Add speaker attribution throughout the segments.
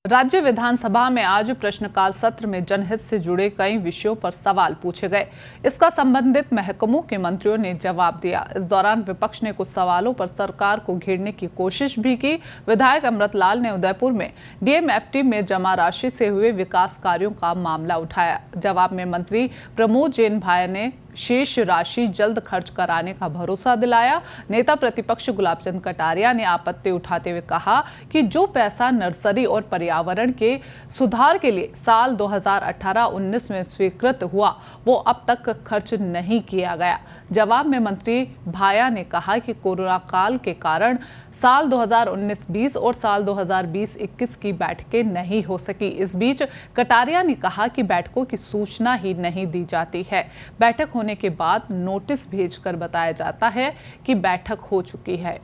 Speaker 1: राज्य विधानसभा में आज प्रश्नकाल सत्र में जनहित से जुड़े कई विषयों पर सवाल पूछे गए। इसका संबंधित महकमों के मंत्रियों ने जवाब दिया। इस दौरान विपक्ष ने कुछ सवालों पर सरकार को घेरने की कोशिश भी की। विधायक अमृतलाल ने उदयपुर में डीएमएफटी में जमा राशि से हुए विकास कार्यों का मामला उठाया। जवाब में मंत्री प्रमोद जैन भाई ने शेष राशि जल्द खर्च कराने का भरोसा दिलाया। नेता प्रतिपक्ष गुलाबचंद कटारिया ने आपत्ति उठाते हुए कहा कि जो पैसा नर्सरी और पर्यावरण के सुधार के लिए साल 2018-19 में स्वीकृत हुआ वो अब तक खर्च नहीं किया गया। जवाब में मंत्री भाया ने कहा कि कोरोना काल के कारण साल 2019-20 और साल 2020-21 की बैठकें नहीं हो सकी। इस बीच कटारिया ने कहा कि बैठकों की सूचना ही नहीं दी जाती है। बैठक होने के बाद नोटिस भेजकर बताया जाता है कि बैठक हो चुकी है।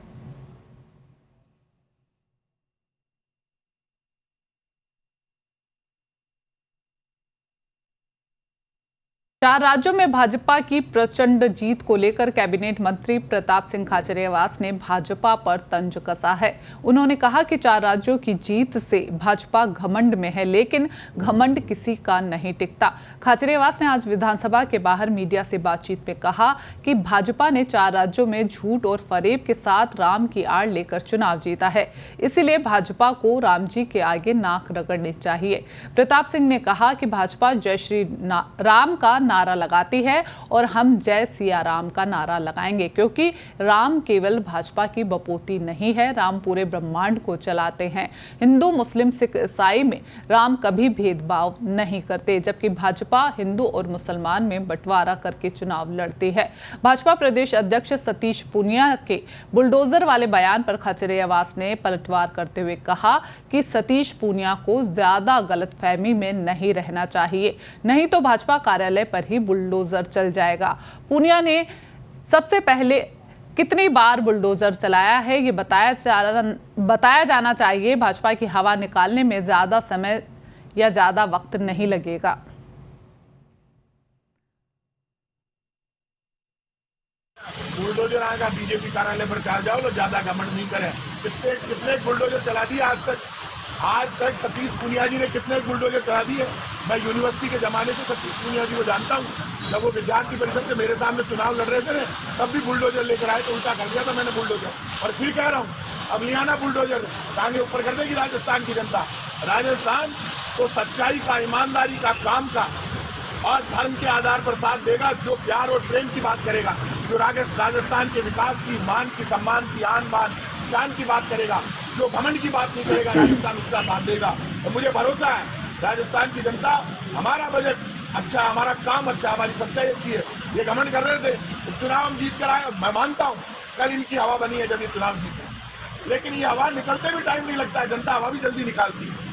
Speaker 1: चार राज्यों में भाजपा की प्रचंड जीत को लेकर कैबिनेट मंत्री प्रताप सिंह खाचरियावास ने भाजपा पर तंज कसा है। उन्होंने कहा कि 4 राज्यों की जीत से भाजपा घमंड में है, लेकिन घमंड किसी का नहीं टिकता। खाचरियावास ने आज विधानसभा के बाहर मीडिया से बातचीत में कहा कि भाजपा ने 4 राज्यों में झूठ और फरेब के साथ राम की आड़ लेकर चुनाव जीता है, इसीलिए भाजपा को राम जी के आगे नाक रगड़नी चाहिए। प्रताप सिंह ने कहा कि भाजपा जय श्री राम का नारा लगाती है और हम जय सिया राम का नारा लगाएंगे, क्योंकि राम केवल भाजपा की बपोती नहीं है, राम पूरे ब्रह्मांड को चलाते हैं। हिंदू, मुस्लिम, सिख, ईसाई में राम कभी भेदभाव नहीं करते, जबकि भाजपा हिंदू और मुसलमान में बंटवारा करके चुनाव लड़ती है। भाजपा प्रदेश अध्यक्ष सतीश पूनिया के बुलडोजर वाले बयान पर खाचरियावास ने पलटवार करते हुए कहा कि सतीश पूनिया को ज्यादा गलतफहमी में नहीं रहना चाहिए, नहीं तो भाजपा कार्यालय पर ही बुलडोजर चल जाएगा। पूनिया ने सबसे पहले कितनी बार बुलडोजर चलाया है ये बताया जाना चाहिए। भाजपा की हवा निकालने में ज्यादा समय या ज्यादा वक्त नहीं लगेगा।
Speaker 2: बुलडोजर आएगा बीजेपी कार्यालय पर कहा जाओ, लोग ज्यादा घमंड नहीं करें। कितने बुलडोजर चला दिए आज तक सतीश पूनिया जी ने कितने बुलडोजर चला दिए। मैं यूनिवर्सिटी के जमाने से सतीश पूनिया जी को जानता हूँ। जब वो विद्यार्थी परिषद से मेरे सामने चुनाव लड़ रहे थे तब भी बुलडोजर लेकर आए तो उल्टा कर दिया था मैंने बुलडोजर। और फिर कह रहा हूँ अब ले आना बुलडोजर, टांगे ऊपर कर देगी राजस्थान की जनता। राजस्थान तो सच्चाई का, ईमानदारी का, काम का और धर्म के आधार पर साथ देगा, जो प्यार और प्रेम की बात करेगा, जो राजस्थान के विकास की, मान की, सम्मान की, आन बान शान की बात करेगा, जो घमंड की बात नहीं करेगा, राजस्थान उसका साथ देगा। तो मुझे भरोसा है राजस्थान की जनता, हमारा बजट अच्छा, हमारा काम अच्छा, हमारी सच्चाई अच्छी है। ये घमंड कर रहे थे तो चुनाव हम जीत कर आए। मैं मानता हूँ कल इनकी हवा बनी है जब ये चुनाव जीते, लेकिन ये हवा निकलते भी टाइम नहीं लगता है, जनता हवा भी जल्दी निकालती है।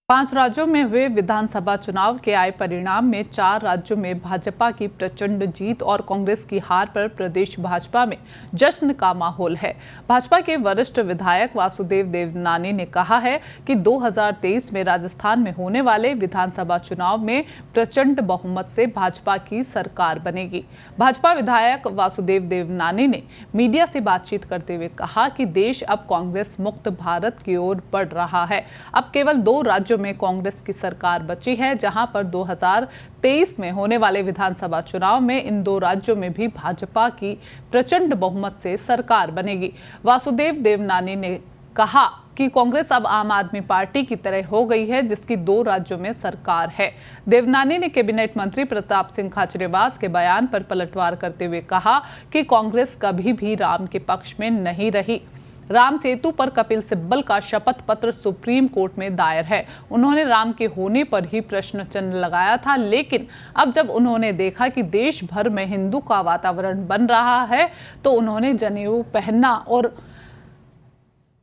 Speaker 1: 5 राज्यों में हुए विधानसभा चुनाव के आए परिणाम में 4 राज्यों में भाजपा की प्रचंड जीत और कांग्रेस की हार पर प्रदेश भाजपा में जश्न का माहौल है। भाजपा के वरिष्ठ विधायक वासुदेव देवनानी ने कहा है कि 2023 में राजस्थान में होने वाले विधानसभा चुनाव में प्रचंड बहुमत से भाजपा की सरकार बनेगी। भाजपा विधायक वासुदेव देवनानी ने मीडिया से बातचीत करते हुए कहा कि देश अब कांग्रेस मुक्त भारत की ओर बढ़ रहा है। अब केवल 2 राज्यों में कांग्रेस की सरकार बची है, जहां पर 2023 में होने वाले विधानसभा चुनाव में इन 2 राज्यों में भी भाजपा की प्रचंड बहुमत से सरकार बनेगी। वासुदेव देवनानी ने कहा कि कांग्रेस अब आम आदमी पार्टी की तरह हो गई है, जिसकी 2 राज्यों में सरकार है। देवनानी ने कैबिनेट मंत्री प्रताप सिंह खाचरियावास के बयान पर पलटवार करते हुए कहा कि कांग्रेस कभी भी राम के पक्ष में नहीं रही। राम सेतु पर कपिल सिब्बल का शपथ पत्र सुप्रीम कोर्ट में दायर है। उन्होंने राम के होने पर ही प्रश्न चिन्ह लगाया था, लेकिन अब जब उन्होंने देखा कि देश भर में हिंदू का वातावरण बन रहा है तो उन्होंने जनेऊ पहनना और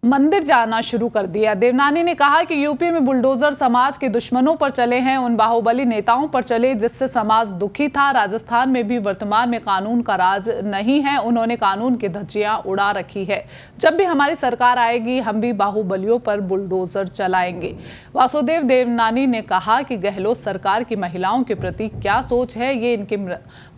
Speaker 1: मंदिर जाना शुरू कर दिया। देवनानी ने कहा कि यूपी में बुलडोजर समाज के दुश्मनों पर चले हैं, उन बाहुबली नेताओं पर चले जिससे समाज दुखी था। राजस्थान में भी वर्तमान में कानून का राज नहीं है, उन्होंने कानून की धज्जियां उड़ा रखी है। जब भी हमारी सरकार आएगी हम भी बाहुबलियों पर बुलडोजर चलाएंगे। वासुदेव देवनानी ने कहा कि गहलोत सरकार की महिलाओं के प्रति क्या सोच है ये इनके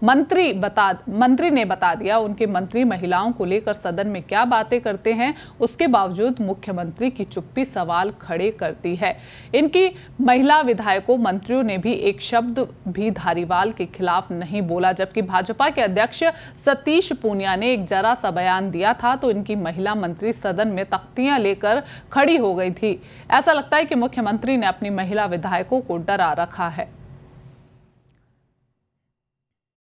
Speaker 1: मंत्री ने बता दिया। उनके मंत्री महिलाओं को लेकर सदन में क्या बातें करते हैं उसके बावजूद बावजूद मुख्यमंत्री की चुप्पी सवाल खड़े करती है। इनकी महिला विधायकों, मंत्रियों ने भी एक शब्द भी धारीवाल के खिलाफ नहीं बोला, जबकि भाजपा के अध्यक्ष सतीश पूनिया ने एक जरा सा बयान दिया था तो इनकी महिला मंत्री सदन में तख्तियां लेकर खड़ी हो गई थी। ऐसा लगता है कि मुख्यमंत्री ने अपनी महिला विधायकों को डरा रखा है।